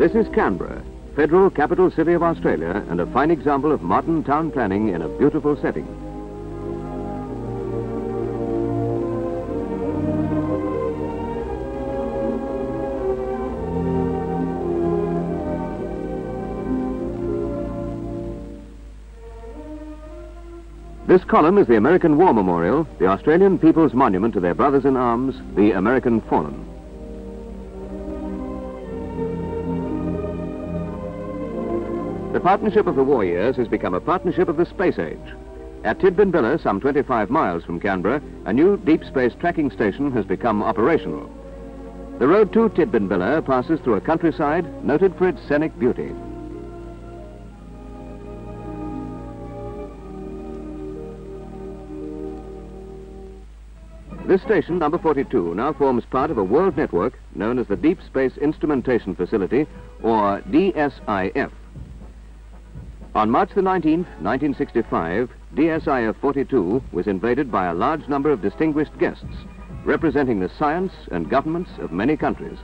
This is Canberra, federal capital city of Australia, and a fine example of modern town planning in a beautiful setting. This column is the American War Memorial, the Australian people's monument to their brothers in arms, the American fallen. The partnership of the war years has become a partnership of the space age. At Tidbinbilla, some 25 miles from Canberra, a new deep space tracking station has become operational. The road to Tidbinbilla passes through a countryside noted for its scenic beauty. This station, number 42, now forms part of a world network known as the Deep Space Instrumentation Facility, or DSIF. On March the 19th, 1965, DSIF 42 was invaded by a large number of distinguished guests, representing the science and governments of many countries.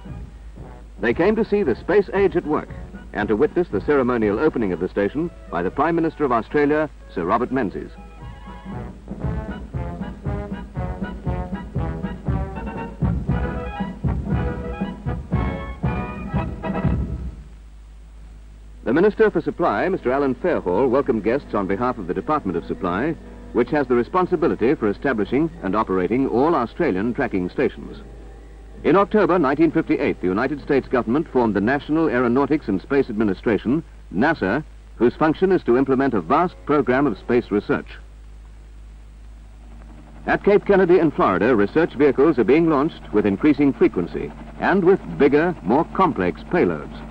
They came to see the space age at work and to witness the ceremonial opening of the station by the Prime Minister of Australia, Sir Robert Menzies. The Minister for Supply, Mr. Alan Fairhall, welcomed guests on behalf of the Department of Supply, which has the responsibility for establishing and operating all Australian tracking stations. In October 1958, the United States government formed the National Aeronautics and Space Administration, NASA, whose function is to implement a vast program of space research. At Cape Kennedy in Florida, research vehicles are being launched with increasing frequency and with bigger, more complex payloads.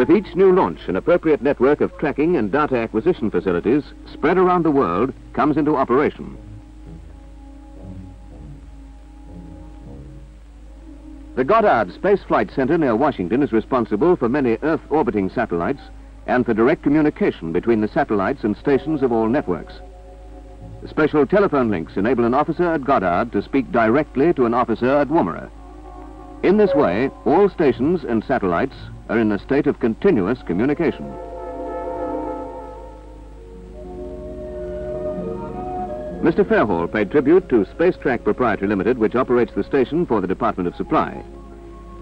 With each new launch, an appropriate network of tracking and data acquisition facilities spread around the world comes into operation. The Goddard Space Flight Center near Washington is responsible for many Earth-orbiting satellites and for direct communication between the satellites and stations of all networks. Special telephone links enable an officer at Goddard to speak directly to an officer at Woomera. In this way, all stations and satellites are in a state of continuous communication. Mr. Fairhall paid tribute to Space Track Proprietary Limited, which operates the station for the Department of Supply.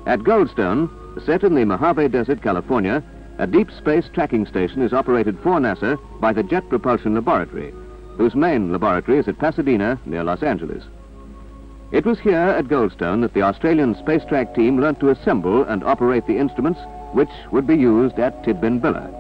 At Goldstone, set in the Mojave Desert, California, a deep space tracking station is operated for NASA by the Jet Propulsion Laboratory, whose main laboratory is at Pasadena, near Los Angeles. It was here at Goldstone that the Australian Space Track team learnt to assemble and operate the instruments which would be used at Tidbinbilla.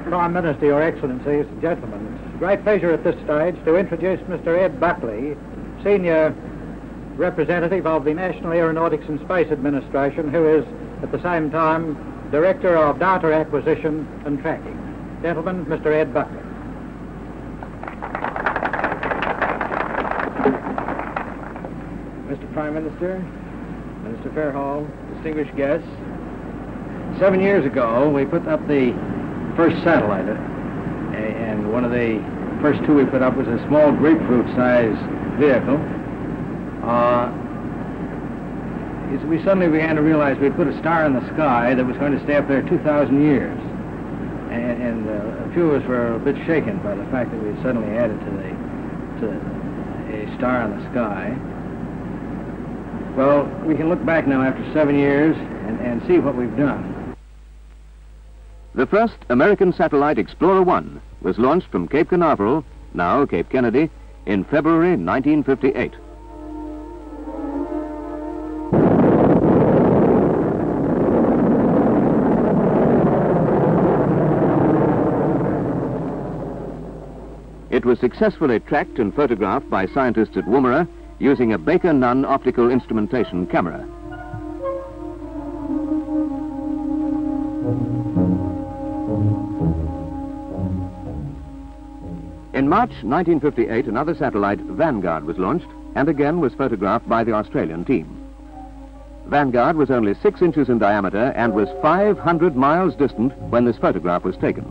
Prime Minister, Your Excellencies, gentlemen, it's a great pleasure at this stage to introduce Mr. Ed Buckley, Senior Representative of the National Aeronautics and Space Administration, who is at the same time Director of Data Acquisition and Tracking. Gentlemen, Mr. Ed Buckley. Mr. Prime Minister, Minister Fairhall, distinguished guests, 7 years ago we put up the first satellite, and one of the first two we put up was a small grapefruit-sized vehicle. We suddenly began to realize we'd put a star in the sky that was going to stay up there 2,000 years. And a few of us were a bit shaken by the fact that we had suddenly added to a star in the sky. Well, we can look back now after 7 years and see what we've done. The first American satellite, Explorer 1, was launched from Cape Canaveral, now Cape Kennedy, in February 1958. It was successfully tracked and photographed by scientists at Woomera using a Baker-Nunn optical instrumentation camera. In March 1958, another satellite, Vanguard, was launched and again was photographed by the Australian team. Vanguard was only 6 inches in diameter and was 500 miles distant when this photograph was taken.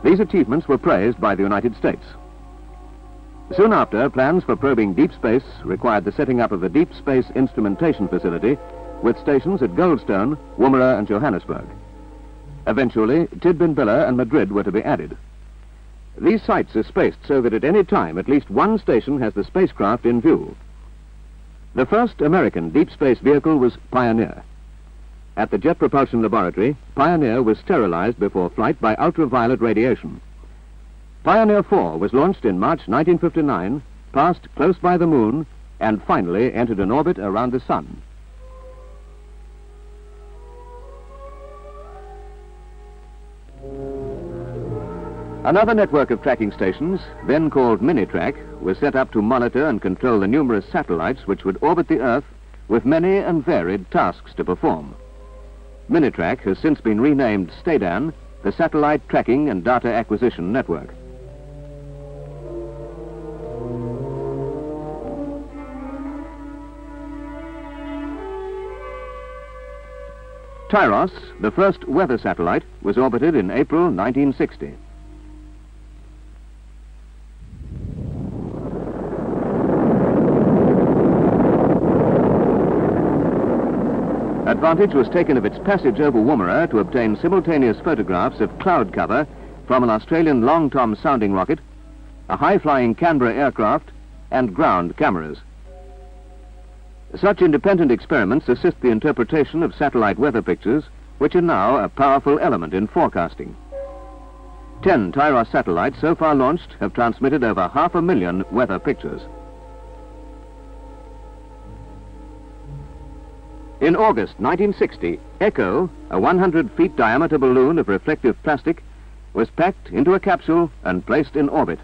These achievements were praised by the United States. Soon after, plans for probing deep space required the setting up of a deep space instrumentation facility with stations at Goldstone, Woomera and Johannesburg. Eventually, Tidbinbilla and Madrid were to be added. These sites are spaced so that at any time at least one station has the spacecraft in view. The first American deep space vehicle was Pioneer. At the Jet Propulsion Laboratory, Pioneer was sterilized before flight by ultraviolet radiation. Pioneer 4 was launched in March 1959, passed close by the Moon, and finally entered an orbit around the Sun. Another network of tracking stations, then called Mini-Track, was set up to monitor and control the numerous satellites which would orbit the Earth with many and varied tasks to perform. Mini-Track has since been renamed STADAN, the Satellite Tracking and Data Acquisition Network. Tyros, the first weather satellite, was orbited in April 1960. Advantage was taken of its passage over Woomera to obtain simultaneous photographs of cloud cover from an Australian Long Tom sounding rocket, a high-flying Canberra aircraft, and ground cameras. Such independent experiments assist the interpretation of satellite weather pictures, which are now a powerful element in forecasting. 10 Tyros satellites so far launched have transmitted over 500,000 weather pictures. In August 1960, Echo, a 100-feet diameter balloon of reflective plastic, was packed into a capsule and placed in orbit.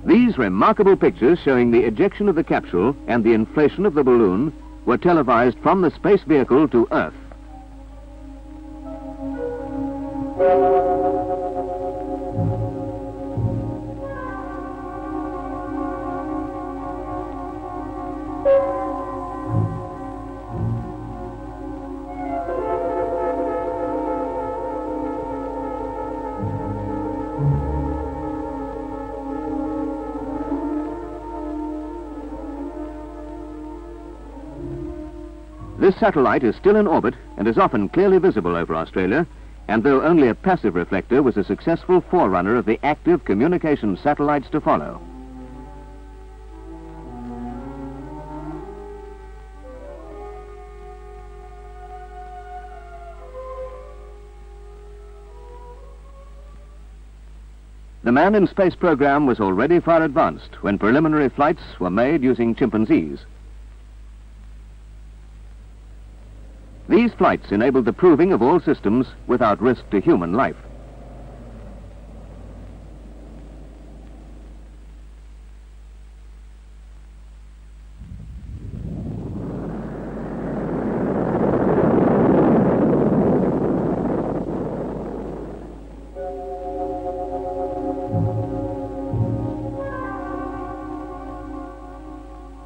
These remarkable pictures showing the ejection of the capsule and the inflation of the balloon were televised from the space vehicle to Earth. This satellite is still in orbit and is often clearly visible over Australia, and though only a passive reflector, was a successful forerunner of the active communication satellites to follow. The man in space program was already far advanced when preliminary flights were made using chimpanzees. These flights enabled the proving of all systems without risk to human life.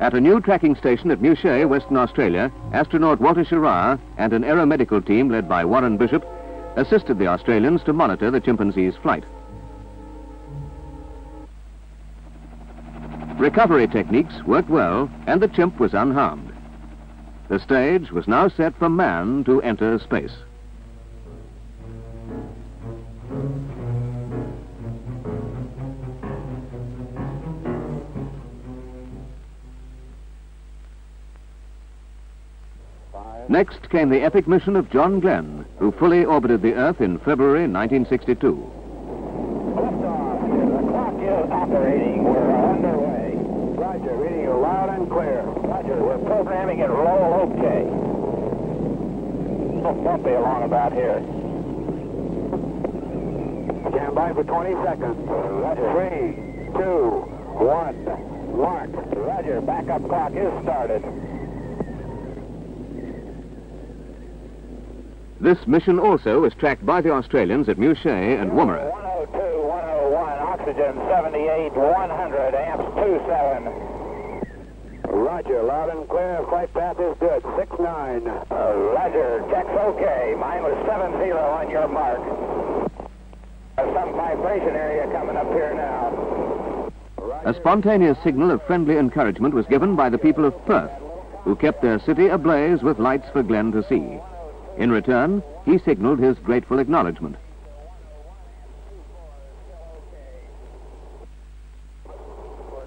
At a new tracking station at Muchea, Western Australia, astronaut Walter Schirra and an aeromedical team led by Warren Bishop assisted the Australians to monitor the chimpanzee's flight. Recovery techniques worked well and the chimp was unharmed. The stage was now set for man to enter space. Next came the epic mission of John Glenn, who fully orbited the Earth in February 1962. Liftoff. The clock is operating. We're underway. Roger, reading you loud and clear. Roger, we're programming it roll okay. So bumpy along about here. Stand by for 20 seconds. Roger. 3, 2, 1. Mark. Roger, backup clock is started. This mission also was tracked by the Australians at Muchea and Woomera. 102, 101, oxygen 78, 100, amps 27. Roger, loud and clear, flight path is good, 69. Roger, check's okay. Mine was 70 on your mark. Some vibration area coming up here now. Roger. A spontaneous signal of friendly encouragement was given by the people of Perth, who kept their city ablaze with lights for Glenn to see. In return, he signaled his grateful acknowledgement. We're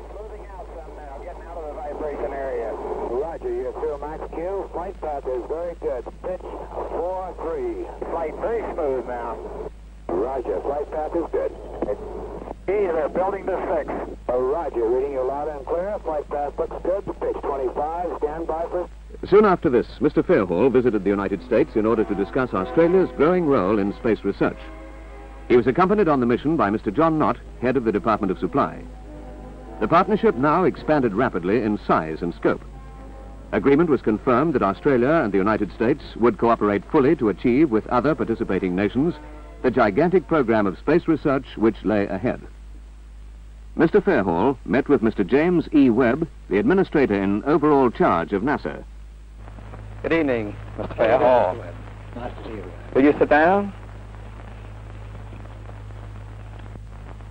smoothing out some now, getting out of the vibration area. Roger, you're through max Q. Flight path is very good. Pitch 4-3. Flight very smooth now. Roger, flight path is good. They're building to 6. Roger, reading you loud and clear. Flight path looks good. Pitch 25. Stand by for... Soon after this, Mr. Fairhall visited the United States in order to discuss Australia's growing role in space research. He was accompanied on the mission by Mr. John Knott, head of the Department of Supply. The partnership now expanded rapidly in size and scope. Agreement was confirmed that Australia and the United States would cooperate fully to achieve, with other participating nations, the gigantic program of space research which lay ahead. Mr. Fairhall met with Mr. James E. Webb, the administrator in overall charge of NASA. Good evening, Mr. Fairhall. Nice to see you. Will you sit down?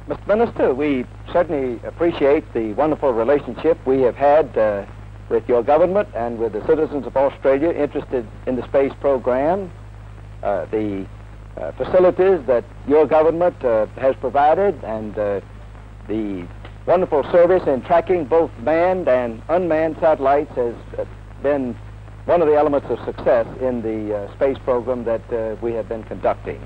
Mr. Minister, we certainly appreciate the wonderful relationship we have had with your government and with the citizens of Australia interested in the space program. The facilities that your government has provided and the wonderful service in tracking both manned and unmanned satellites has been one of the elements of success in the space program that we have been conducting.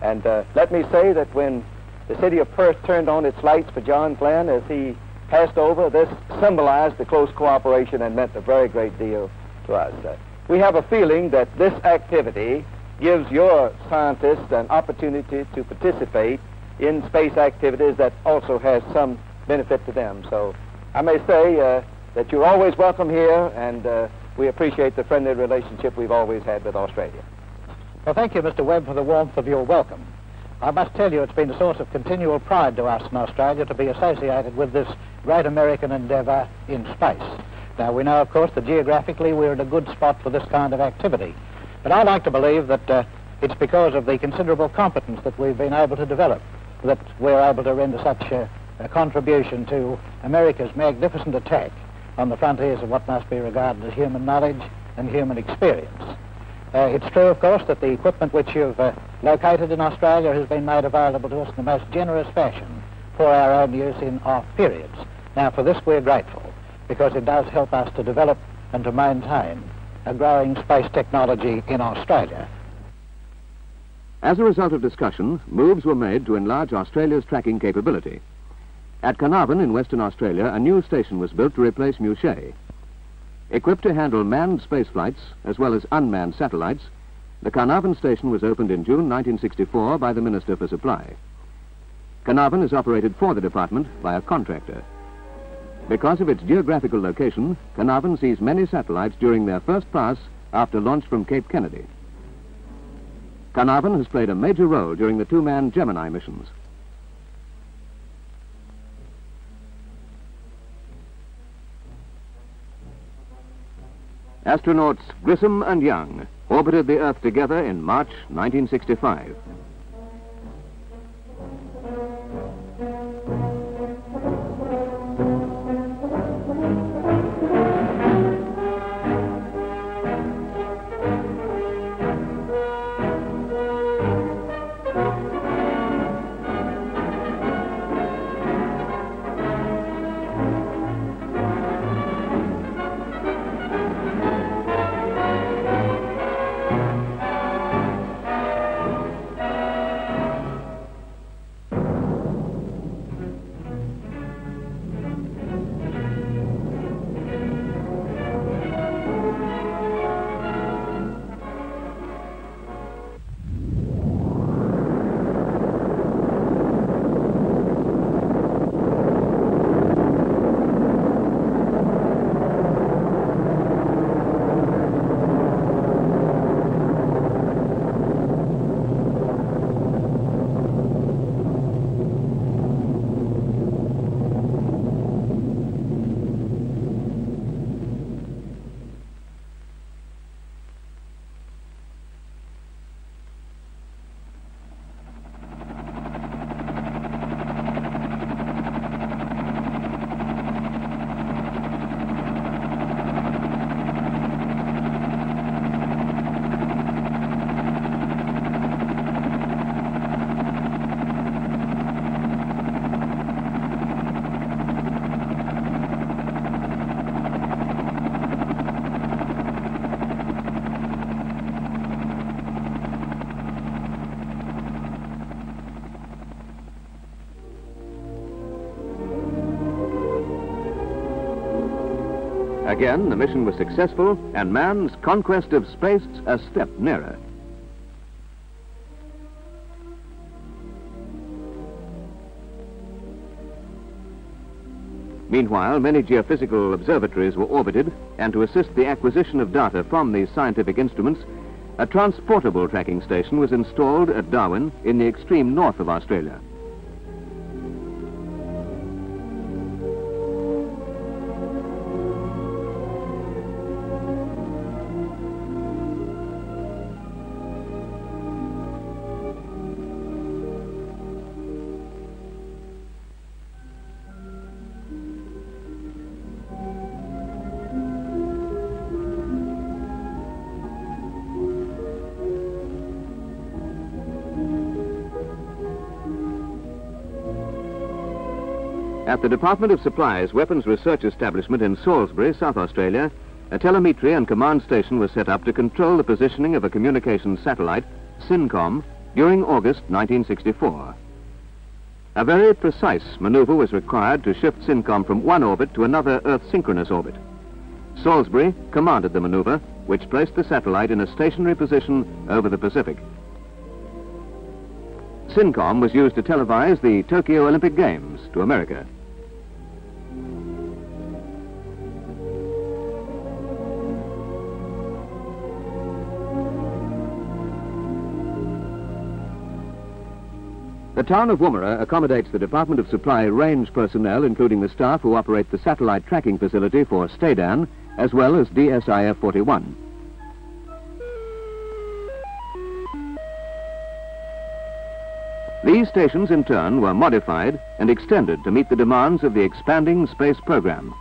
And let me say that when the city of Perth turned on its lights for John Glenn as he passed over, this symbolized the close cooperation and meant a very great deal to us. We have a feeling that this activity gives your scientists an opportunity to participate in space activities that also has some benefit to them. So I may say that you're always welcome here, and we appreciate the friendly relationship we've always had with Australia. Well, thank you, Mr. Webb, for the warmth of your welcome. I must tell you it's been a source of continual pride to us in Australia to be associated with this great American endeavour in space. Now, we know, of course, that geographically we're in a good spot for this kind of activity. But I like to believe that it's because of the considerable competence that we've been able to develop that we're able to render such a contribution to America's magnificent attack on the frontiers of what must be regarded as human knowledge and human experience. It's true, of course, that the equipment which you've located in Australia has been made available to us in the most generous fashion for our own use in off periods. Now, for this we're grateful, because it does help us to develop and to maintain a growing space technology in Australia. As a result of discussion, moves were made to enlarge Australia's tracking capability. At Carnarvon in Western Australia, a new station was built to replace Muchea. Equipped to handle manned space flights as well as unmanned satellites, the Carnarvon station was opened in June 1964 by the Minister for Supply. Carnarvon is operated for the department by a contractor. Because of its geographical location, Carnarvon sees many satellites during their first pass after launch from Cape Kennedy. Carnarvon has played a major role during the two-man Gemini missions. Astronauts Grissom and Young orbited the Earth together in March 1965. Again, the mission was successful, and man's conquest of space a step nearer. Meanwhile, many geophysical observatories were orbited, and to assist the acquisition of data from these scientific instruments, a transportable tracking station was installed at Darwin in the extreme north of Australia. At the Department of Supply's Weapons Research Establishment in Salisbury, South Australia, a telemetry and command station was set up to control the positioning of a communications satellite, SYNCOM, during August 1964. A very precise maneuver was required to shift SYNCOM from one orbit to another Earth-synchronous orbit. Salisbury commanded the maneuver, which placed the satellite in a stationary position over the Pacific. SYNCOM was used to televise the Tokyo Olympic Games to America. The town of Woomera accommodates the Department of Supply range personnel, including the staff who operate the satellite tracking facility for STADAN, as well as DSIF-41. These stations, in turn, were modified and extended to meet the demands of the expanding space program.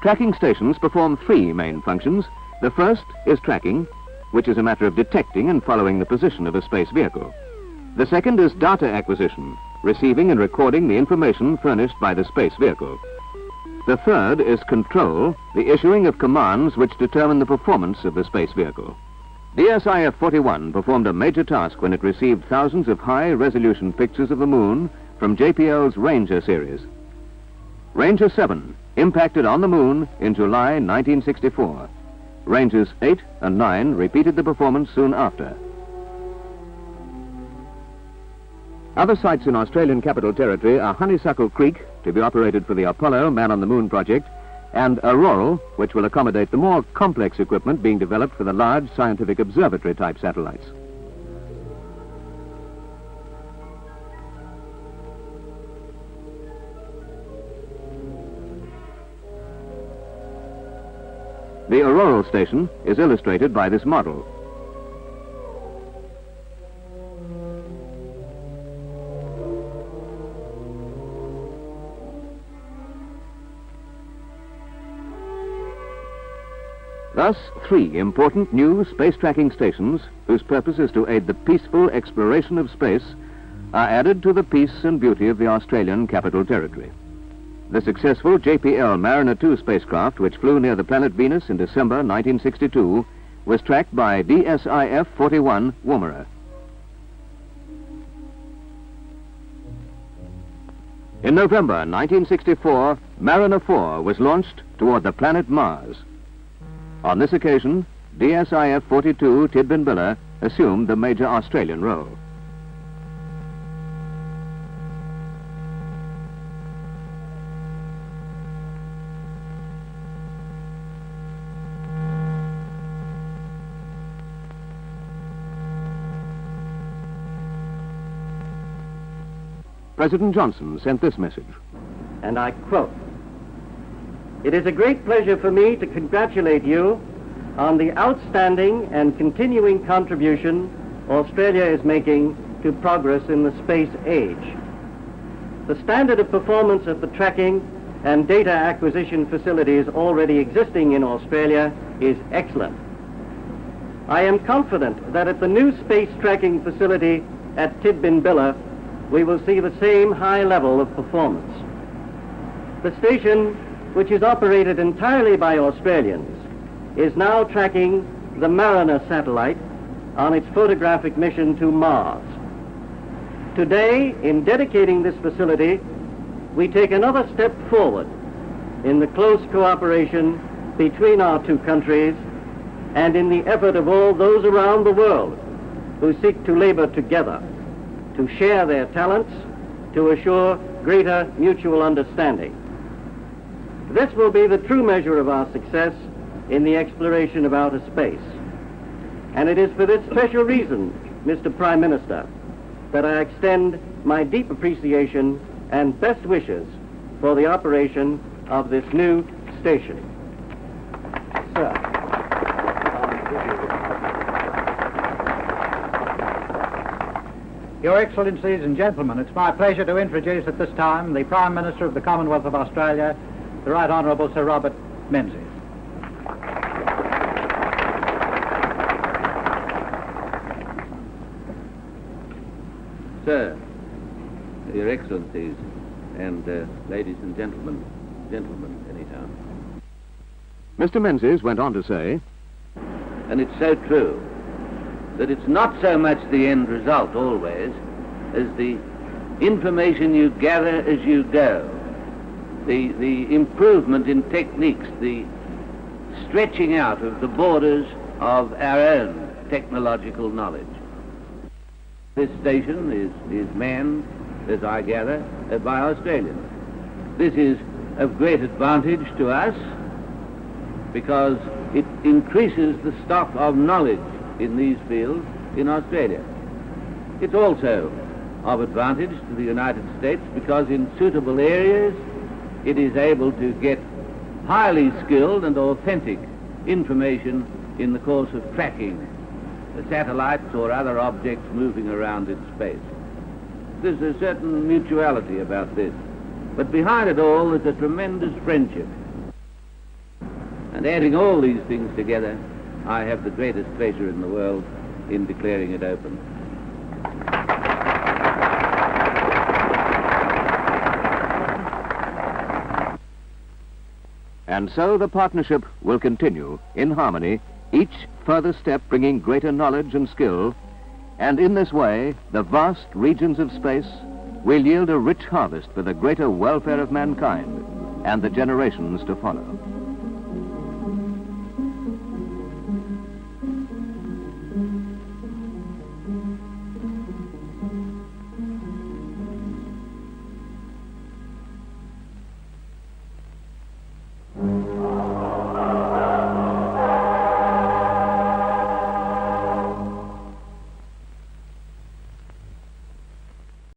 Tracking stations perform three main functions. The first is tracking, which is a matter of detecting and following the position of a space vehicle. The second is data acquisition, receiving and recording the information furnished by the space vehicle. The third is control, the issuing of commands which determine the performance of the space vehicle. DSIF-41 performed a major task when it received thousands of high-resolution pictures of the moon from JPL's Ranger series. Ranger 7 impacted on the moon in July 1964. Rangers 8 and 9 repeated the performance soon after. Other sites in Australian Capital Territory are Honeysuckle Creek, to be operated for the Apollo Man on the Moon project, and Auroral, which will accommodate the more complex equipment being developed for the large scientific observatory-type satellites. The Auroral station is illustrated by this model. Thus, 3 important new space tracking stations, whose purpose is to aid the peaceful exploration of space, are added to the peace and beauty of the Australian Capital Territory. The successful JPL Mariner 2 spacecraft, which flew near the planet Venus in December 1962, was tracked by DSIF-41 Woomera. In November 1964, Mariner 4 was launched toward the planet Mars. On this occasion, DSIF-42 Tidbinbilla assumed the major Australian role. President Johnson sent this message. And I quote, "It is a great pleasure for me to congratulate you on the outstanding and continuing contribution Australia is making to progress in the space age. The standard of performance of the tracking and data acquisition facilities already existing in Australia is excellent. I am confident that at the new space tracking facility at Tidbinbilla, we will see the same high level of performance. The station, which is operated entirely by Australians, is now tracking the Mariner satellite on its photographic mission to Mars. Today, in dedicating this facility, we take another step forward in the close cooperation between our two countries and in the effort of all those around the world who seek to labor together to share their talents to assure greater mutual understanding. This will be the true measure of our success in the exploration of outer space. And it is for this special reason, Mr. Prime Minister, that I extend my deep appreciation and best wishes for the operation of this new station." Sir. Your Excellencies and gentlemen, it's my pleasure to introduce at this time the Prime Minister of the Commonwealth of Australia, the Right Honourable Sir Robert Menzies. Sir, Your Excellencies, and ladies and gentlemen anytime. Mr. Menzies went on to say, And it's so true that it's not so much the end result always as the information you gather as you go, the improvement in techniques, the stretching out of the borders of our own technological knowledge. This station is manned, as I gather, by Australians. This is of great advantage to us because it increases the stock of knowledge in these fields in Australia. It's also of advantage to the United States because in suitable areas it is able to get highly skilled and authentic information in the course of tracking the satellites or other objects moving around in space. There's a certain mutuality about this, but behind it all there's a tremendous friendship. And adding all these things together, I have the greatest pleasure in the world in declaring it open. And so the partnership will continue in harmony, each further step bringing greater knowledge and skill, and in this way the vast regions of space will yield a rich harvest for the greater welfare of mankind and the generations to follow.